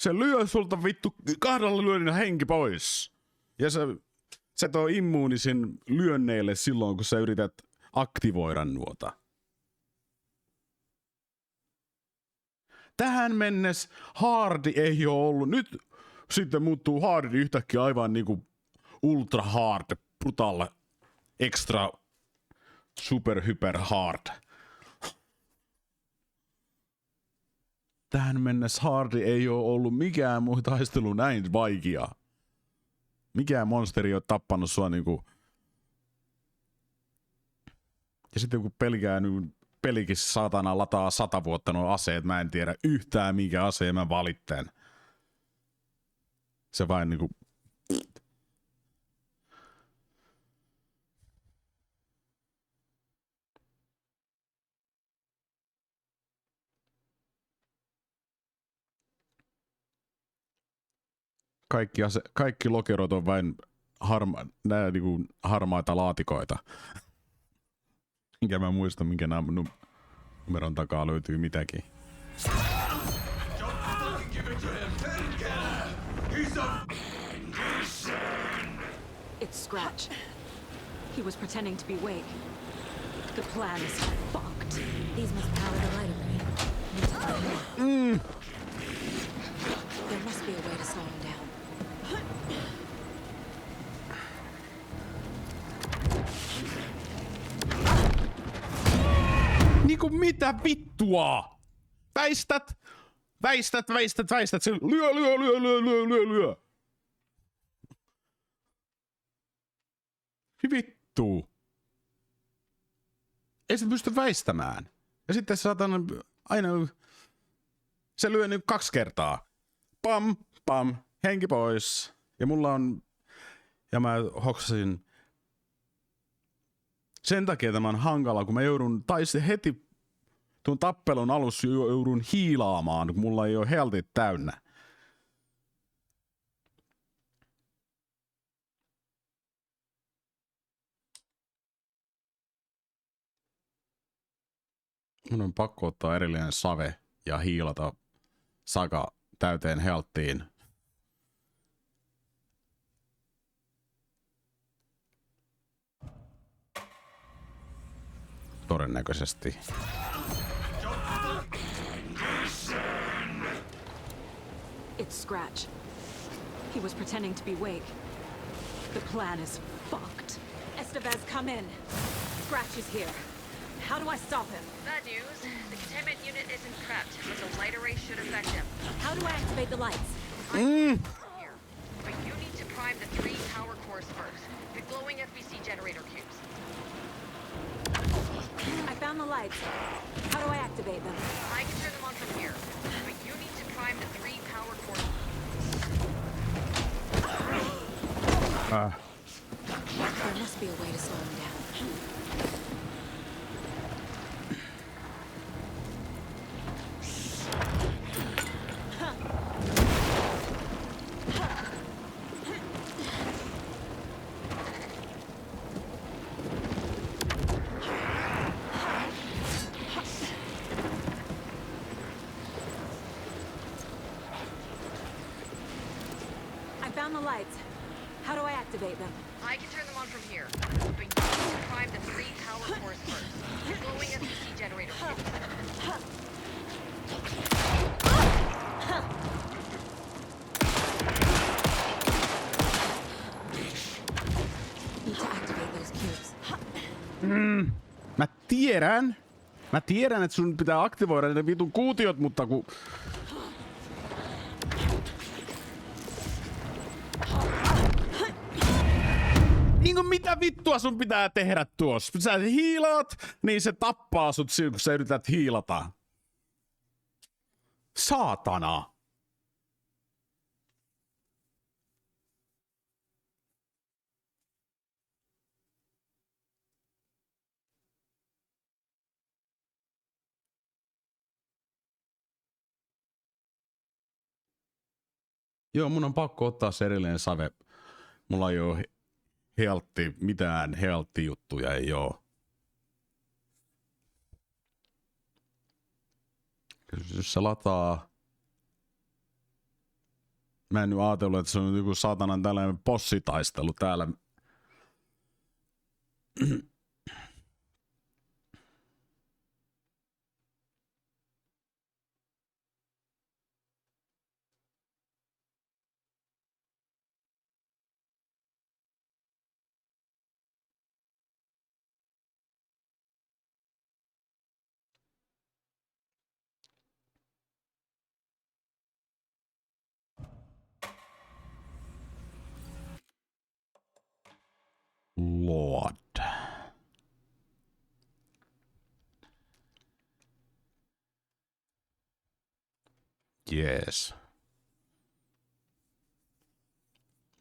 Se lyö sulta vittu 2 lyönnillä henki pois. Ja se tuo immuunisin lyönneille silloin, kun sä yrität aktivoida nuota. Tähän mennessä hardi ei ole ollut. Nyt sitten muuttuu hardi yhtäkkiä aivan niinku ultra hard, brutal, extra, super hyper hard. Tähän mennessä hardi ei ole ollut mikään muu taistelu näin vaikea. Mikään monsteri ei ole tappanut sua niinku. Ja sitten kun pelikin saatana lataa 100 vuotta nuo aseet, mä en tiedä yhtään minkä aseen mä valitten. Se vain niinku. Kaikki lokerot on vain niinku harmaita laatikoita. Enkä mä muista, minkä numeron takaa löytyy mitäkin. It's Scratch. He was pretending to be Wake. The plan is fucked. These must power the light array. There must be a way to slow him down. Niinku mitä vittua? Väistät! Se lyö. Vittu. Ei se pysty väistämään. Ja sitten saatana aina. Se lyö nyt 2 kertaa. Pam, henki pois. Ja mulla on. Ja mä hoksasin. Sen takia tämä on hankala, kun mä joudun heti tuon tappelun alussa joudun hiilaamaan, kun mulla ei ole healthit täynnä. Mun on pakko ottaa erillinen save ja hiilata Saga täyteen healthiin. Todennäköisesti. It's Scratch. He was pretending to be Wake. The plan is fucked. Estevez, come in. Scratch is here. How do I stop him? Bad news. The containment unit isn't prepped, but the light array should affect him. How do I activate the lights? Here. But you need to prime the 3 power cores first. The glowing FBC generator cubes. I found the lights. How do I activate them? I can turn them on from here. But you need to prime the 3 power cores. There must be a way to slow him down. The lights. How do I activate them? I can turn them on from here. But you need to prime the 3 power cores first. The glowing FBC generator cubes. Need to activate those cubes. Mä tiedän, että sun pitää aktivoida ne vitun kuutiot, mutta kun. Niinku mitä vittua sun pitää tehdä tuossa? Sä hiilaat, niin se tappaa sut silloin, kun sä yrität hiilata. Saatana! Joo, mun on pakko ottaa se erillinen save. Mulla ei oo mitään health-juttuja ei oo. Jos se lataa Mä en nyt ajatellut, että se on joku saatanan tällainen bossitaistelu täällä. Lord. Jees.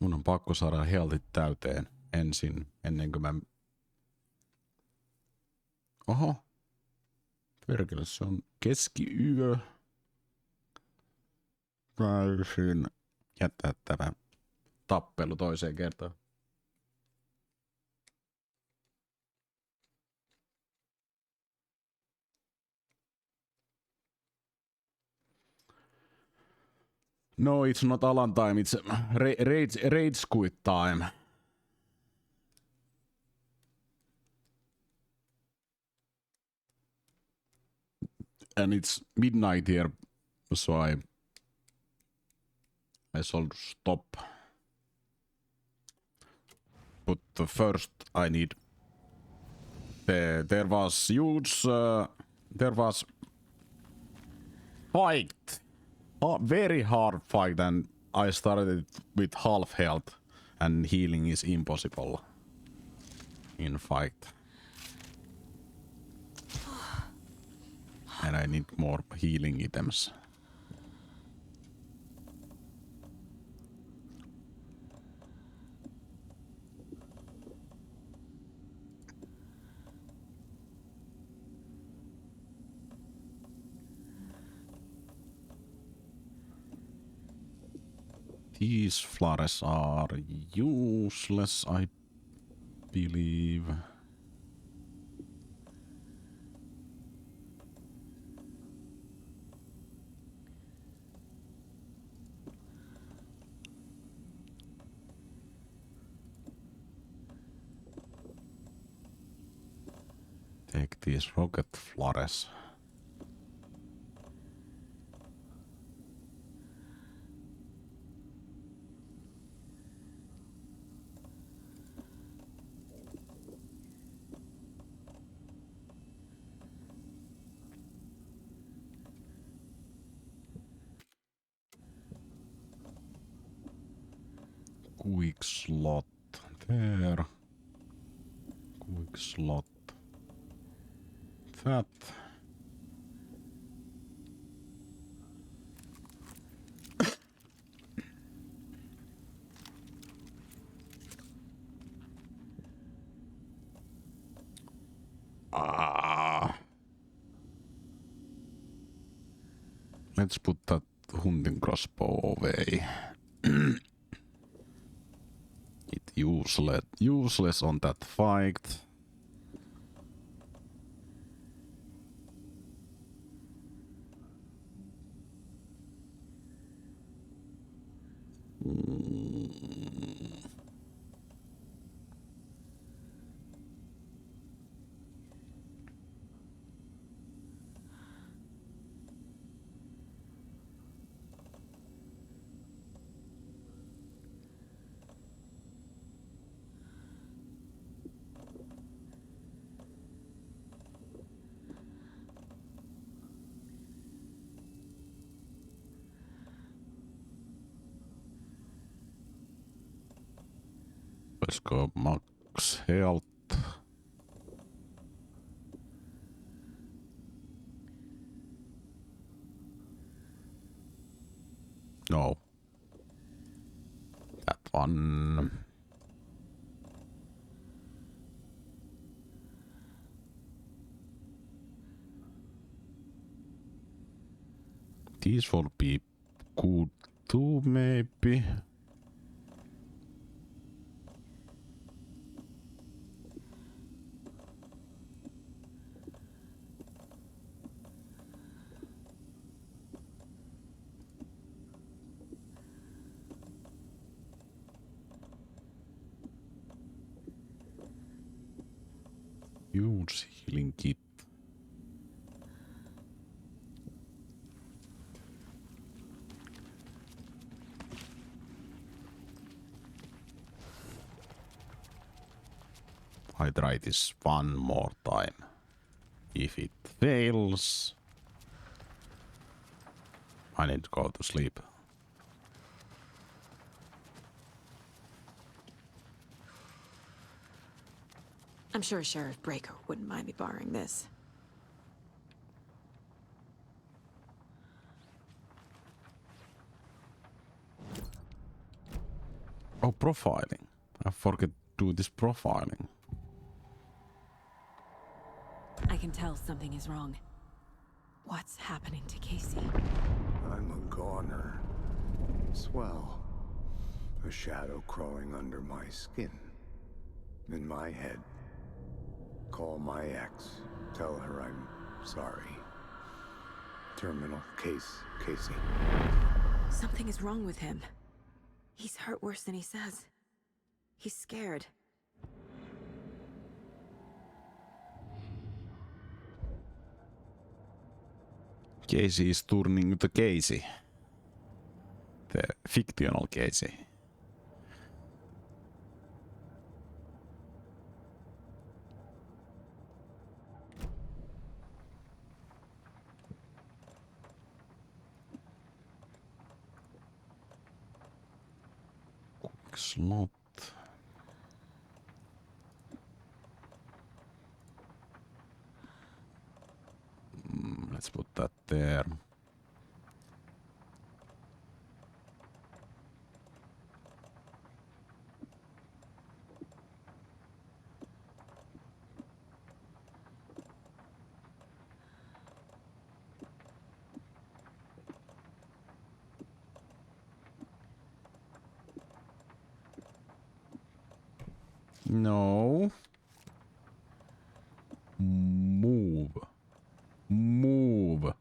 Mun on pakko saada healthit täyteen ensin, ennen kuin mä... Oho. Perkele, se on keskiyö. Täysin jättää tämä tappelu toiseen kertaan. No, it's not Alan time, it's rage quit time. And it's midnight here, so I should stop. But first I need... There was huge... there was... fight! A very hard fight, and I started with half health, and healing is impossible in fight. And I need more healing items. These flowers are useless, I believe. Take these rocket flowers. Quick slot there. Quick slot. That. Let's put that hunting crossbow away. It useless on that fight. Let's go max health. No. That one. These will be good too, maybe. Use healing kit. I try this one more time. If it fails, I need to go to sleep. I'm sure Sheriff Breaker wouldn't mind me borrowing this. Oh, profiling. I forget to do this profiling. I can tell something is wrong. What's happening to Casey? I'm a goner. Swell. A shadow crawling under my skin. In my head. Call my ex. Tell her I'm sorry. Terminal case, Casey. Something is wrong with him. He's hurt worse than he says. He's scared. Casey is turning to Casey. The fictional Casey. Quick slot. Let's put that there. No. Move. Move.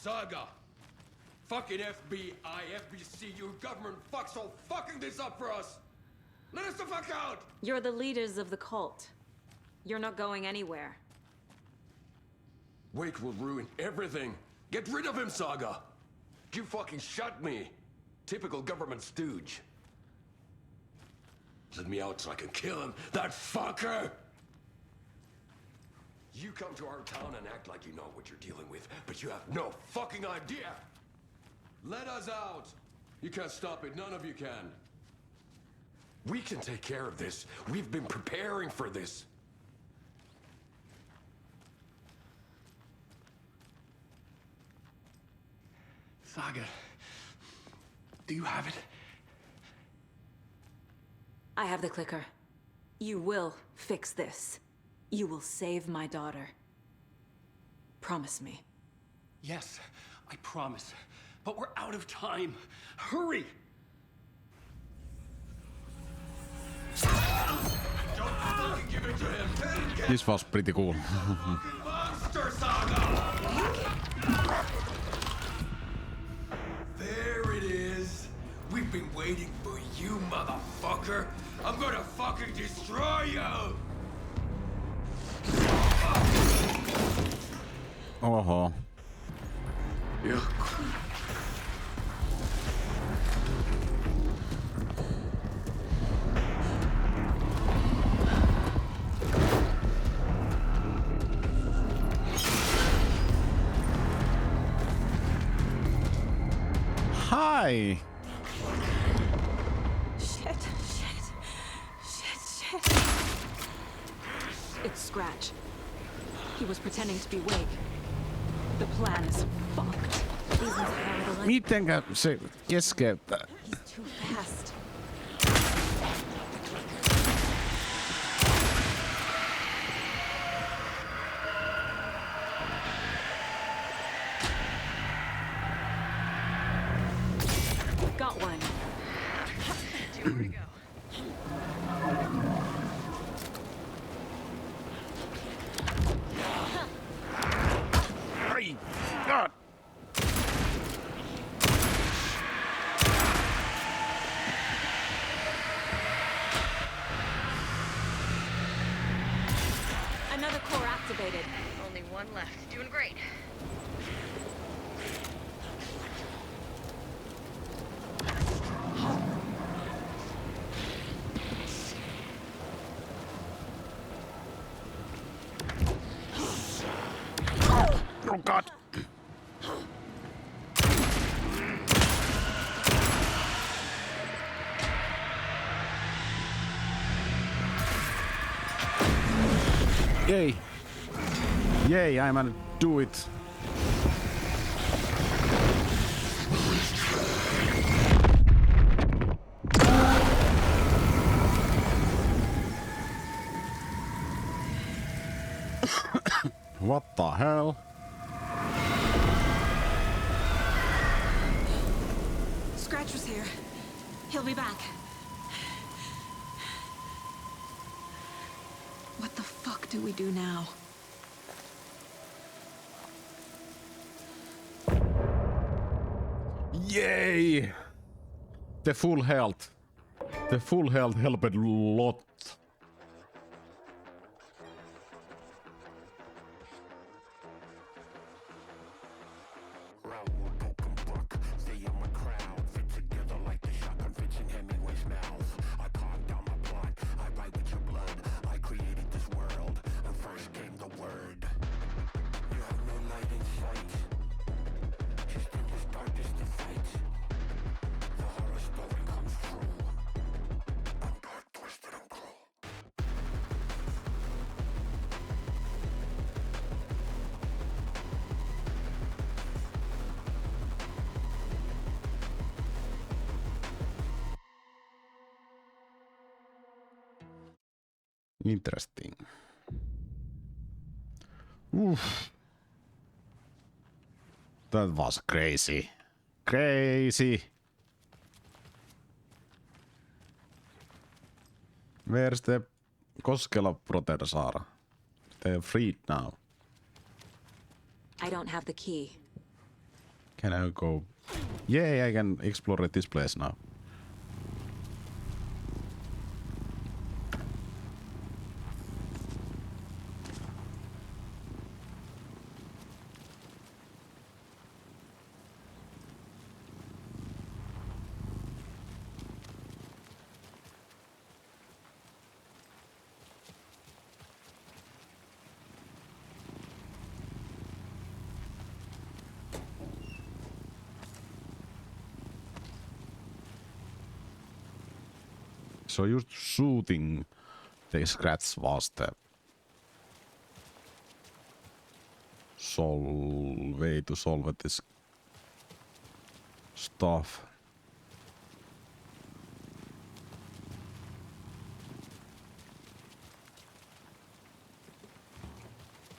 Saga! Fucking FBI, FBC, your government fucks all fucking this up for us! Let us the fuck out! You're the leaders of the cult. You're not going anywhere. Wake will ruin everything! Get rid of him, Saga! You fucking shot me! Typical government stooge. Let me out so I can kill him, that fucker! You come to our town and act like you know what you're dealing with, but you have no fucking idea! Let us out! You can't stop it, none of you can. We can take care of this. We've been preparing for this. Saga, do you have it? I have the clicker. You will fix this. You will save my daughter. Promise me. Yes, I promise. But we're out of time. Hurry! Don't fucking give it to him! This was pretty cool. Monster Saga! There it is. We've been waiting for you, motherfucker. I'm gonna fucking destroy you! Oho. Yeah. Hi. Shit. Scratch. He was pretending to be Wake. The plan is fucked. These ones are already like Mitenkä se keskeyttää? He's too fast. Got one. 2 more to go. Ai! God! Another core activated. Only one left. Doing great. Oh God! Yay! Yay, I'm gonna do it. What the hell? Scratch was here. He'll be back. What the fuck do we do now? Yay! The full health. The full health helped a lot. Ryuuoo token buck, stay in my crowd, fit together like the shotgun fits in Hemingway's mouth. I carved down my plot, I write with your blood, I created this world, and first came the word. You have no light in sight, just endless darkness to fight. The horror story comes true, I'm dark, twisted, and cruel. Interesting. That was crazy. Crazy. Where's the Koskela brother Sara? They're freed now. I don't have the key. Can I go? Yay, I can explore this place now. So just shooting the Scratch was the way to solve this stuff.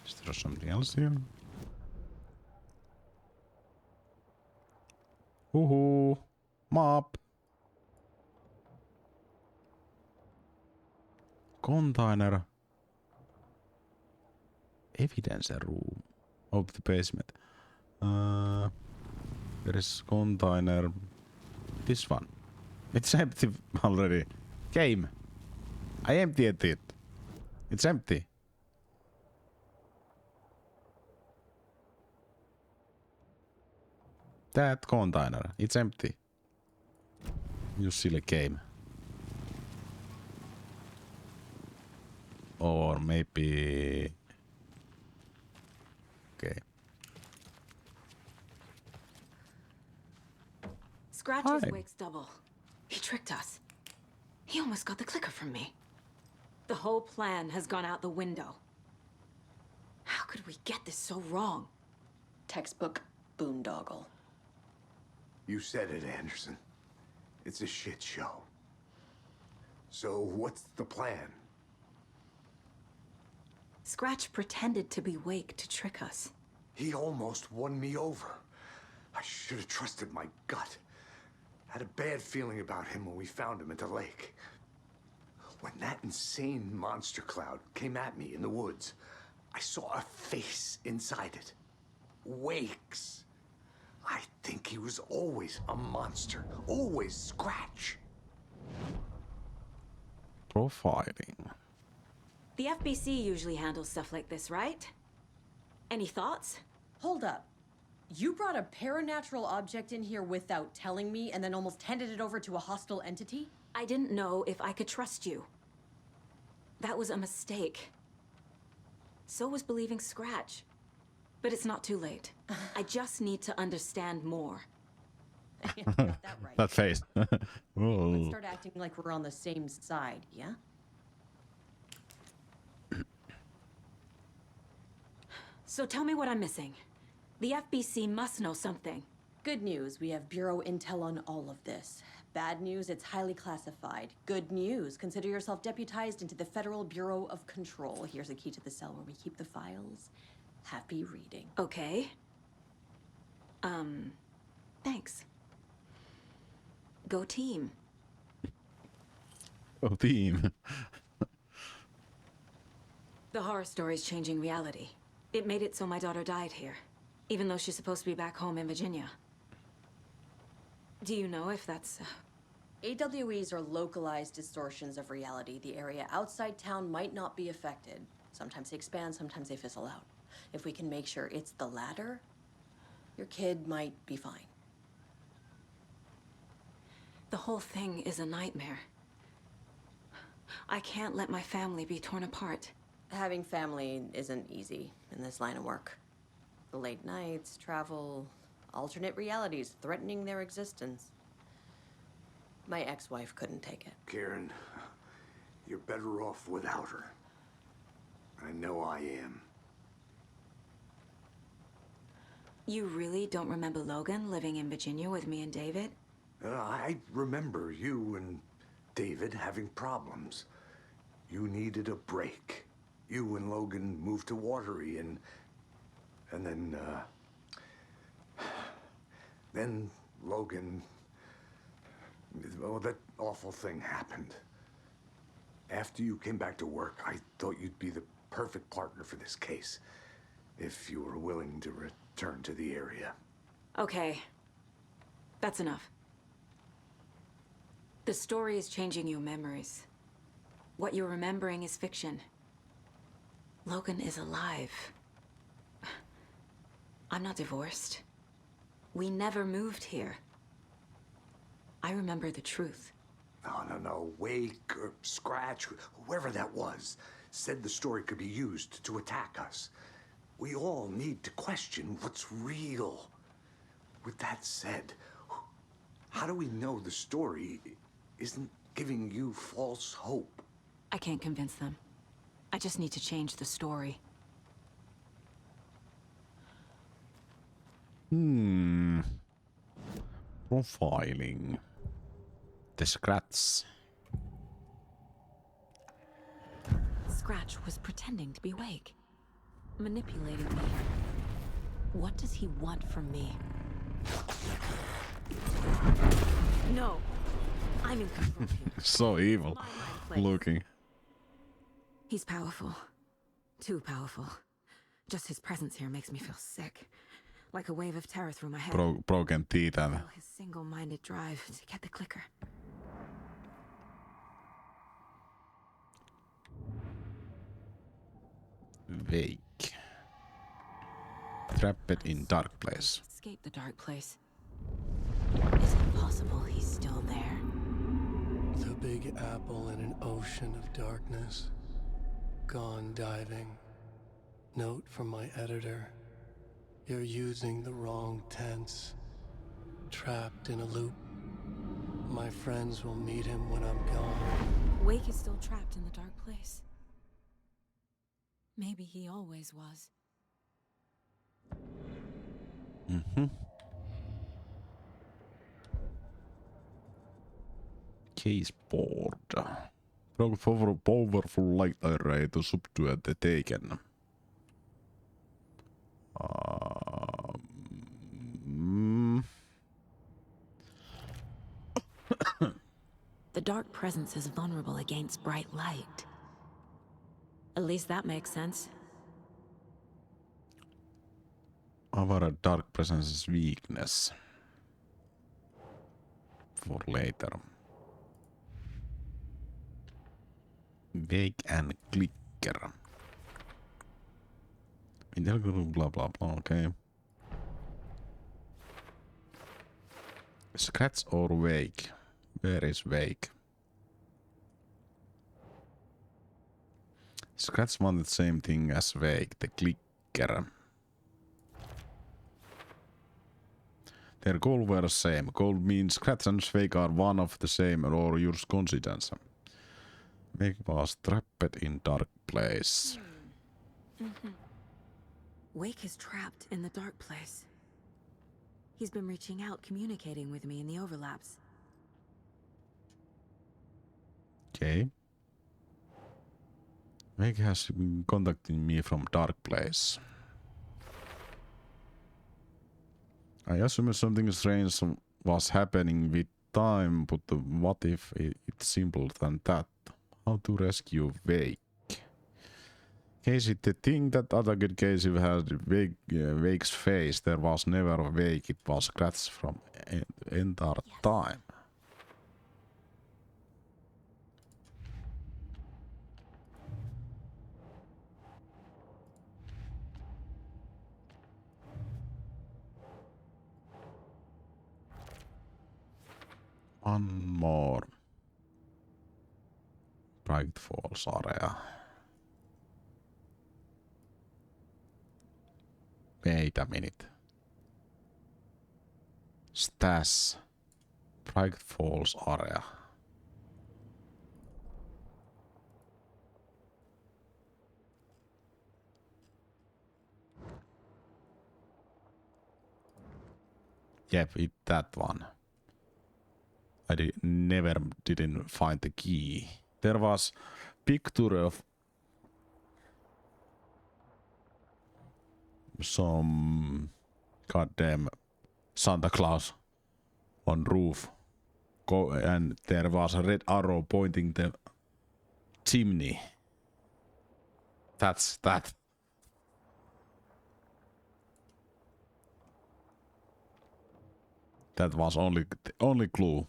Is there something else here? Woohoo! Map! Container. Evidence room of the basement. There is container. This one. It's empty already. Game. I emptied it. It's empty. That container. It's empty. You silly game. Or maybe... Okay. Scratch is Hi. Wake's double. He tricked us. He almost got the clicker from me. The whole plan has gone out the window. did we get this so wrong? Textbook boondoggle. You said it, Anderson. It's a shit show. So what's the plan? Scratch pretended to be Wake to trick us. He almost won me over. I should have trusted my gut. Had a bad feeling about him when we found him at the lake. When that insane monster cloud came at me in the woods, I saw a face inside it. Wake's. I think he was always a monster. Always Scratch. Profiling. The FBC usually handles stuff like this, right? Any thoughts? Hold up. You brought a paranatural object in here without telling me and then almost handed it over to a hostile entity? I didn't know if I could trust you. That was a mistake. So was believing Scratch. But it's not too late. I just need to understand more. Yeah, got that right. That face. Let's Whoa. start acting like we're on the same side, yeah? So tell me what I'm missing. The FBC must know something. Good news, we have Bureau intel on all of this. Bad news, it's highly classified. Good news, consider yourself deputized into the Federal Bureau of Control. Here's a key to the cell where we keep the files. Happy reading. Okay. Thanks. Go team. Oh, team. The horror story's changing reality. It made it so my daughter died here, even though she's supposed to be back home in Virginia. Do you know if that's... AWEs are localized distortions of reality. The area outside town might not be affected. Sometimes they expand, sometimes they fizzle out. If we can make sure it's the latter, your kid might be fine. The whole thing is a nightmare. I can't let my family be torn apart. Having family isn't easy in this line of work. The late nights, travel, alternate realities threatening their existence. My ex-wife couldn't take it. Karen, you're better off without her. I know I am. You really don't remember Logan living in Virginia with me and David? I remember you and David having problems. You needed a break. You and Logan moved to Watery and then Logan, oh, that awful thing happened. After you came back to work, I thought you'd be the perfect partner for this case, if you were willing to return to the area. Okay. That's enough. The story is changing your memories. What you're remembering is fiction. Logan is alive. I'm not divorced. We never moved here. I remember the truth. No. Wake or Scratch, whoever that was, said the story could be used to attack us. We all need to question what's real. With that said, how do we know the story isn't giving you false hope? I can't convince them. I just need to change the story. Profiling. The Scratch. Scratch was pretending to be Wake. Manipulating me. What does he want from me? No. I'm in control here. So evil My mind plays. looking. He's powerful. Too powerful. Just his presence here makes me feel sick. Like a wave of terror through my head. Broken teeth and Feel his single-minded drive to get the clicker. Wake. Trapped in dark place. Escape the dark place. Is it possible he's still there? The Big Apple in an ocean of darkness. Gone diving. Note from my editor. You're using the wrong tense. Trapped in a loop. My friends will meet him when I'm gone. Wake is still trapped in the dark place. Maybe he always was. Caseboard. Powerful light array to subdue the taken. The dark presence is vulnerable against bright light. At least that makes sense. Our dark presence's weakness. For later. Wake and clicker. Blah blah blah, okay. Scratch or wake? Where is wake? Scratch want the same thing as wake, the clicker. Their goal were the same. Goal means Scratch and wake are one of the same or use coincidence. Wake was trapped in dark place. Wake is trapped in the dark place. He's been reaching out, communicating with me in the overlaps. Okay. Wake has been contacting me from dark place. I assume something strange was happening with time, but what if it's simpler than that? How to rescue Wake? Casey, the thing that other good Casey had Wake's face, there was never a Wake, it was Scratch from entire time. One more. Bright Falls area. Wait a minute. Stash. Bright Falls area. Yep, that one. I never didn't find the key. There was picture of some goddamn Santa Claus on roof. And there was a red arrow pointing the chimney. That's that. That was only clue.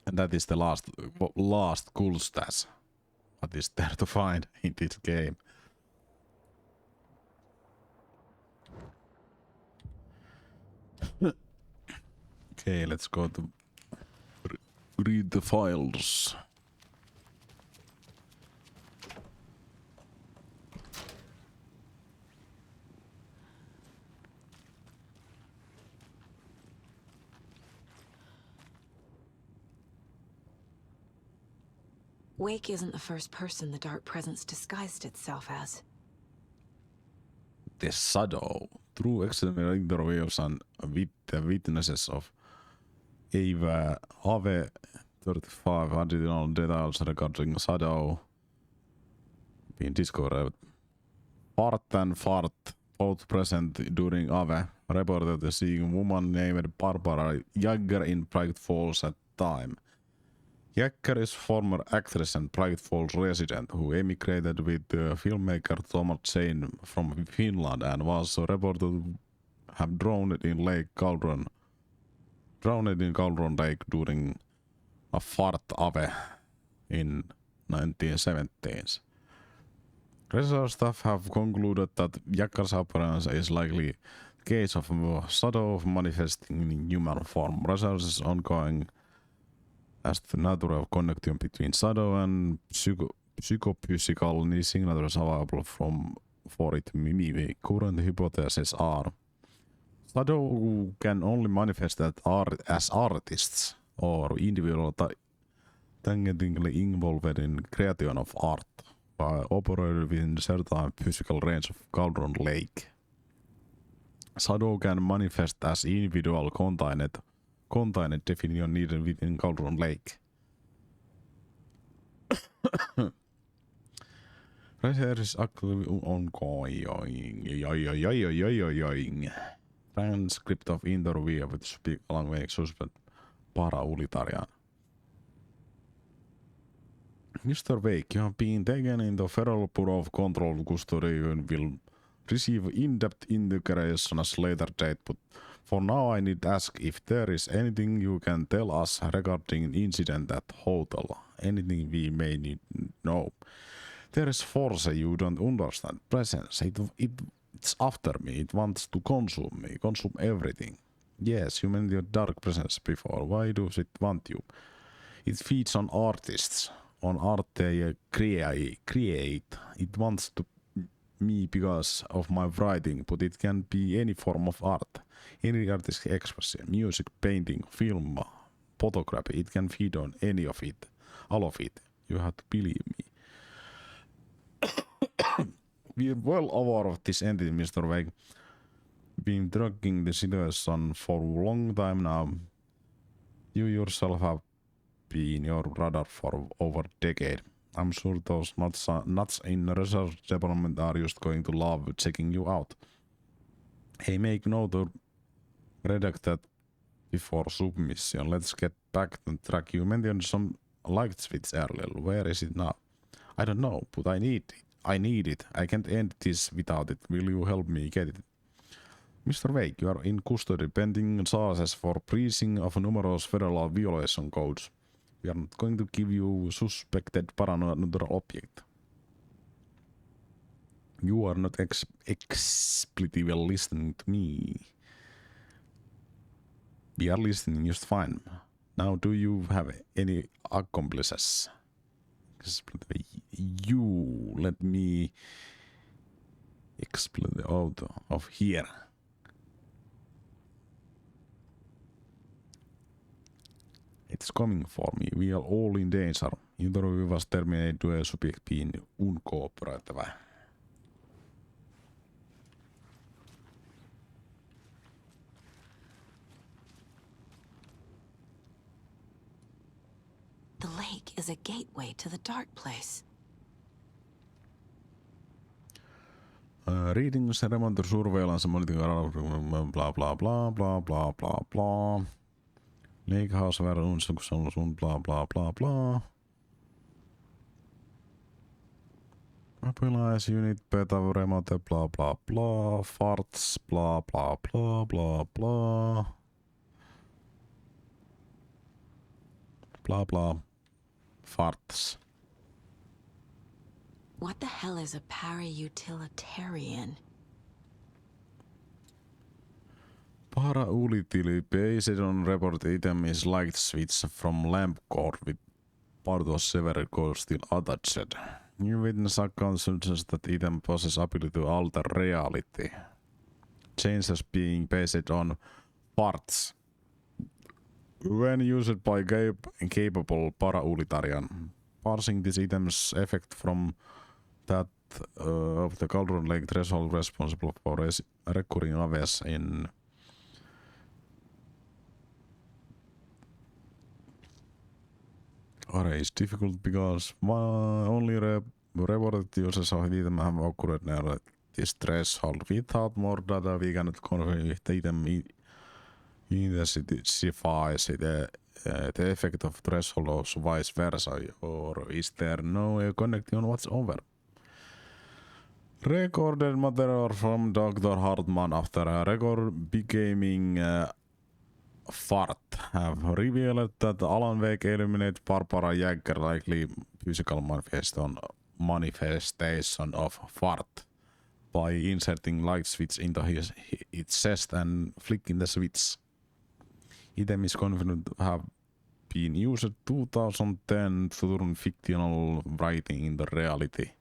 And that is the last cool stash. What is there to find in this game? Okay, let's go to read the files. Wake isn't the first person the dark presence disguised itself as. The shadow. Through external interviews and with the witnesses of Ava 35 additional details regarding shadow being discovered. Fart and Fart, both present during Ave, reported seeing a woman named Barbara Jagger in Bright Falls at time. Jagger is former actress and Bright Falls resident who emigrated with filmmaker Thomas Jane from Finland and was reported to have drowned in Cauldron Lake during a fart ave in 1970s. Research staff have concluded that Jagger's appearance is likely the case of a shadow manifesting in human form. Research is ongoing as the natural connection between shadow and psychophysical signatures available for it. The current hypotheses are shadow can only manifest as artists or individual tangentially involved in creation of art by operating within certain physical range of Cauldron Lake. Shadow can manifest as individual contained definition needed within Cauldron Lake. Research is actively ongoing. Transcript of interview with speak language suspect para-Ulitarian. Mr. Wake, you have been taken into Federal Bureau of Control custody and will receive in-depth interrogation at a later date, but for now I need to ask if there is anything you can tell us regarding an incident at hotel. Anything we may need to know. There is force you don't understand. Presence. It's after me. It wants to consume me. Consume everything. Yes, you mentioned your dark presence before. Why does it want you? It feeds on artists. On art they create. It wants to me because of my writing, but it can be any form of art. Any artistic expression. Music, painting, film, photography. It can feed on any of it. All of it. You have to believe me. We are well aware of this entity, Mr. Wake. Been tracking the situation for a long time now. You yourself have been your radar for over a decade. I'm sure those nuts in the research department are just going to love checking you out. Hey, make note to redact that before submission. Let's get back on track. You mentioned some light switch earlier. Where is it now? I don't know, but I need it. I can't end this without it. Will you help me get it? Mr. Wake, you are in custody pending charges for breaching of numerous federal violation codes. We are not going to give you suspected paranormal object. You are not explicitly listening to me. We are listening just fine. Now, do you have any accomplices? You let me explain the out of here. It's coming for me. We are all in danger. Interview was terminated due to subject being uncooperative. The lake is a gateway to the dark place. Reading ceremony surveillance monitoring blah blah blah blah blah blah blah. Lake house where unsuccessful blah blah blah blah. Mobilize unit beta remote blah blah blah. Farts blah blah blah blah blah. Blah blah. Farts. What the hell is a para-utilitarian? Para-utility based on report item is light switch from lamp cord with part of several cord still attached. New witness account suggests that item possesses ability to alter reality. Changes being based on parts. When used by capable para-utilitarian, parsing this item's effect from that of the Cauldron Lake threshold responsible for recurring events in array is difficult because only reported users of the item have occurred near this threshold. Without more data, we cannot confirm if the item intensifies the effect of threshold or vice versa, or is there no connection whatsoever? Recorded material from Dr. Hartman after a record becoming fart have revealed that Alan Wake eliminated Barbara Jagger likely physical manifestation of fart by inserting light switch into its chest and flicking the switch. Item is confirmed to have been used 2010 to turn fictional writing into reality.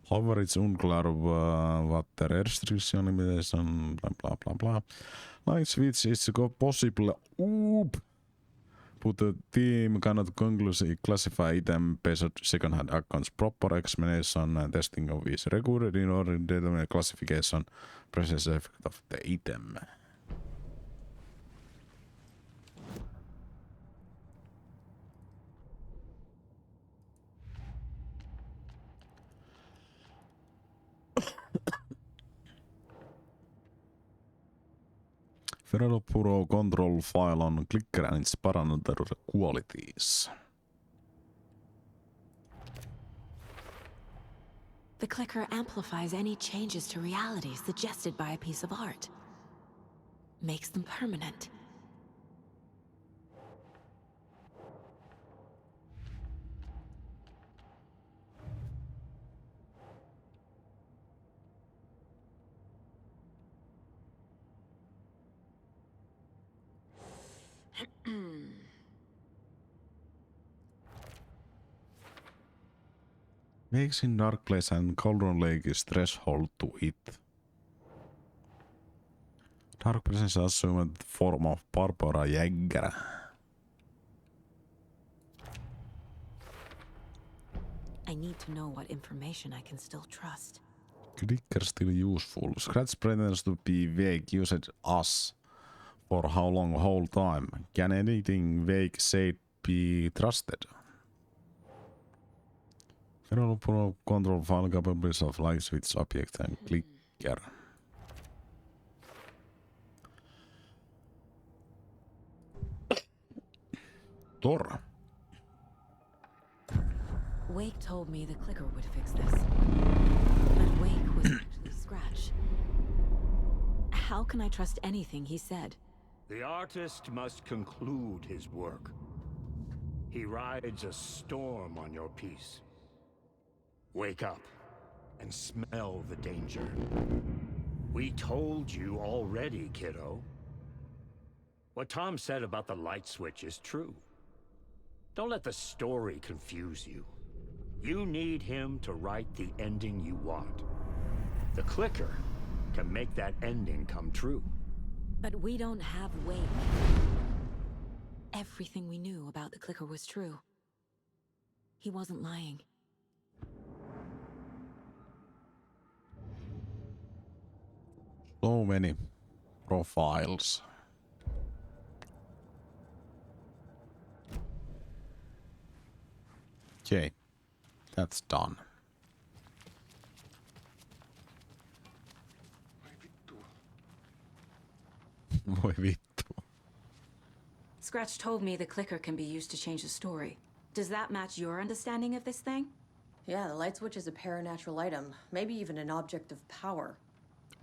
However, it's unclear what the restriction limitation blah blah blah blah. Light switch is possible. Oop! but the team cannot conclusively classify item-based second-hand accounts. Proper examination and testing of is required in order to determine classification process effect of the item. Federal Bureau control file on clicker and its parameter qualities. The clicker amplifies any changes to reality suggested by a piece of art. Makes them permanent. Makes in Dark Place and Cauldron Lake is threshold to it. Dark Presence assumed form of Barbara Jäger. I need to know what information I can still trust. Clicker still useful. Scratch pretends to be vague. Used us. For how long? Whole time. Can anything vague said be trusted? Federal Bureau control file capabilities of light switch object and clicker. Tor. Wake told me the clicker would fix this. But Wake was actually Scratch. How can I trust anything he said? The artist must conclude his work. He rides a storm on your piece. Wake up and smell the danger. We told you already, kiddo. What Tom said about the light switch is true. Don't let the story confuse you. You need him to write the ending you want. The clicker can make that ending come true. But we don't have Wake. Everything we knew about the clicker was true. He wasn't lying. So many profiles. Okay, that's done. Voi vittu. Scratch told me the clicker can be used to change the story. Does that match your understanding of this thing? Yeah, the light switch is a paranatural item, maybe even an object of power.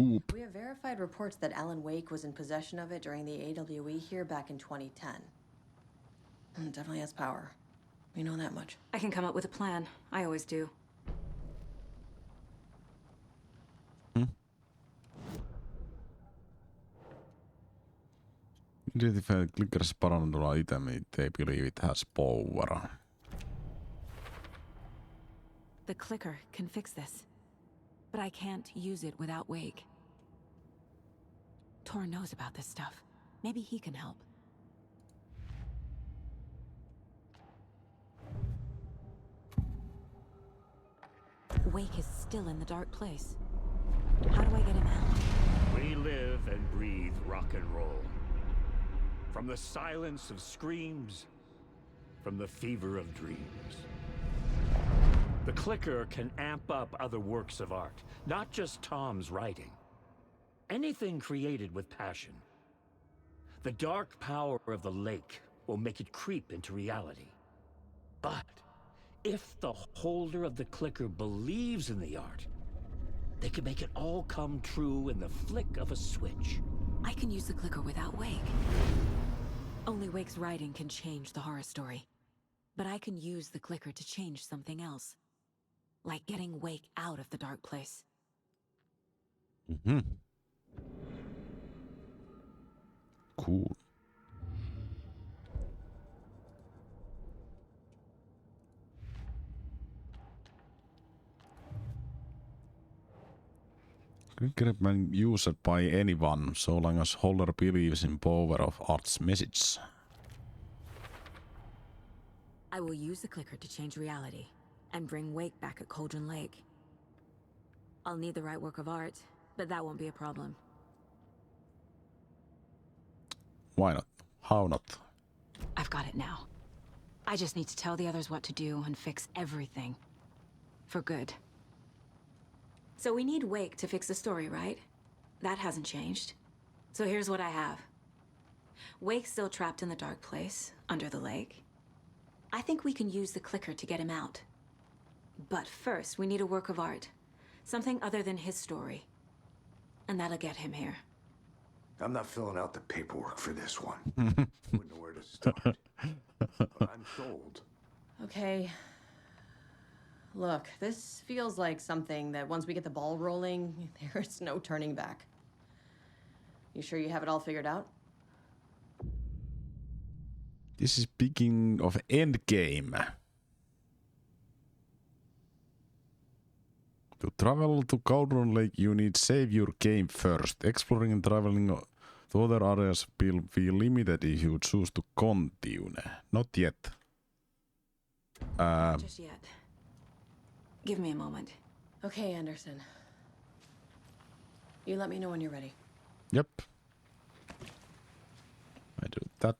Oop. We have verified reports that Alan Wake was in possession of it during the AWE here back in 2010. Definitely has power. We know that much. I can come up with a plan. I always do. Identify clickers paranormal item. They believe it has power. The clicker can fix this. But I can't use it without Wake. Tor knows about this stuff. Maybe he can help. Wake is still in the dark place. How do I get him out? We live and breathe rock and roll. From the silence of screams, from the fever of dreams. The clicker can amp up other works of art, not just Tom's writing. Anything created with passion. The dark power of the lake will make it creep into reality. But if the holder of the clicker believes in the art, they can make it all come true in the flick of a switch. I can use the clicker without Wake. Only Wake's writing can change the horror story. But I can use the clicker to change something else. Like getting Wake out of the dark place. Mm-hmm. Cool. Clicker can be used by anyone so long as holder believes in power of art's message. I will use the clicker to change reality and bring Wake back at Cauldron Lake. I'll need the right work of art, but that won't be a problem. Why not? How not? I've got it now. I just need to tell the others what to do and fix everything. For good. So we need Wake to fix the story, right? That hasn't changed. So here's what I have. Wake's still trapped in the dark place, under the lake. I think we can use the clicker to get him out. But first, we need a work of art. Something other than his story. And that'll get him here. I'm not filling out the paperwork for this one. Wouldn't know where to start. But I'm sold. Okay. Look, this feels like something that once we get the ball rolling, there's no turning back. You sure you have it all figured out? This is beginning of endgame. To travel to Cauldron Lake, you need save your game first. Exploring and traveling to other areas will be limited if you choose to continue. Not yet. Not just yet. Give me a moment. Okay, Anderson. You let me know when you're ready. Yep. I do that.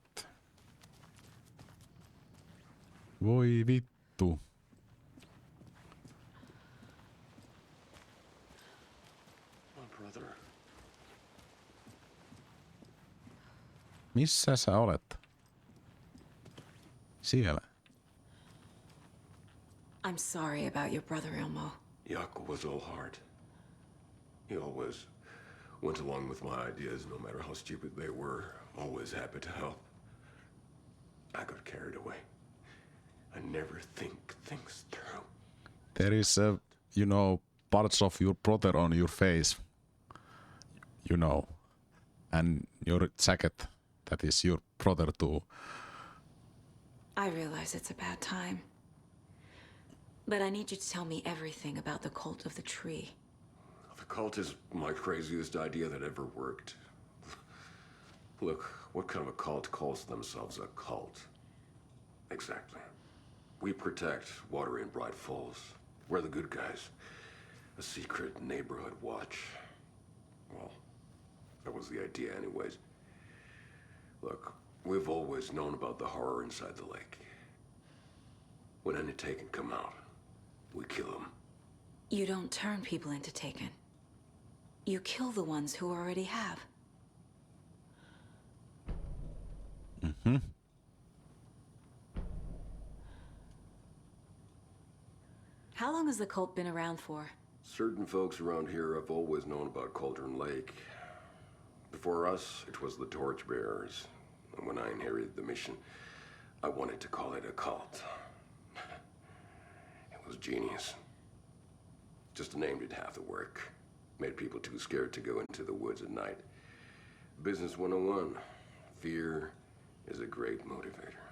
Voi vittu. My brother. Missä sä olet? Siellä. I'm sorry about your brother, Ilmo. Jaakko was all heart. He always went along with my ideas, no matter how stupid they were. Always happy to help. I got carried away. I never think things through. There is parts of your brother on your face. And your jacket. That is your brother too. I realize it's a bad time. But I need you to tell me everything about the cult of the tree. The cult is my craziest idea that ever worked. Look, what kind of a cult calls themselves a cult? Exactly. We protect Water in Bright Falls. We're the good guys. A secret neighborhood watch. Well, that was the idea anyways. Look, we've always known about the horror inside the lake. When any Taken come out, we kill them. You don't turn people into Taken. You kill the ones who already have. Mm-hmm. How long has the cult been around for? Certain folks around here have always known about Cauldron Lake. Before us, it was the Torchbearers. And when I inherited the mission, I wanted to call it a cult. It was genius. Just a name did half the work. Made people too scared to go into the woods at night. Business 101. Fear is a great motivator.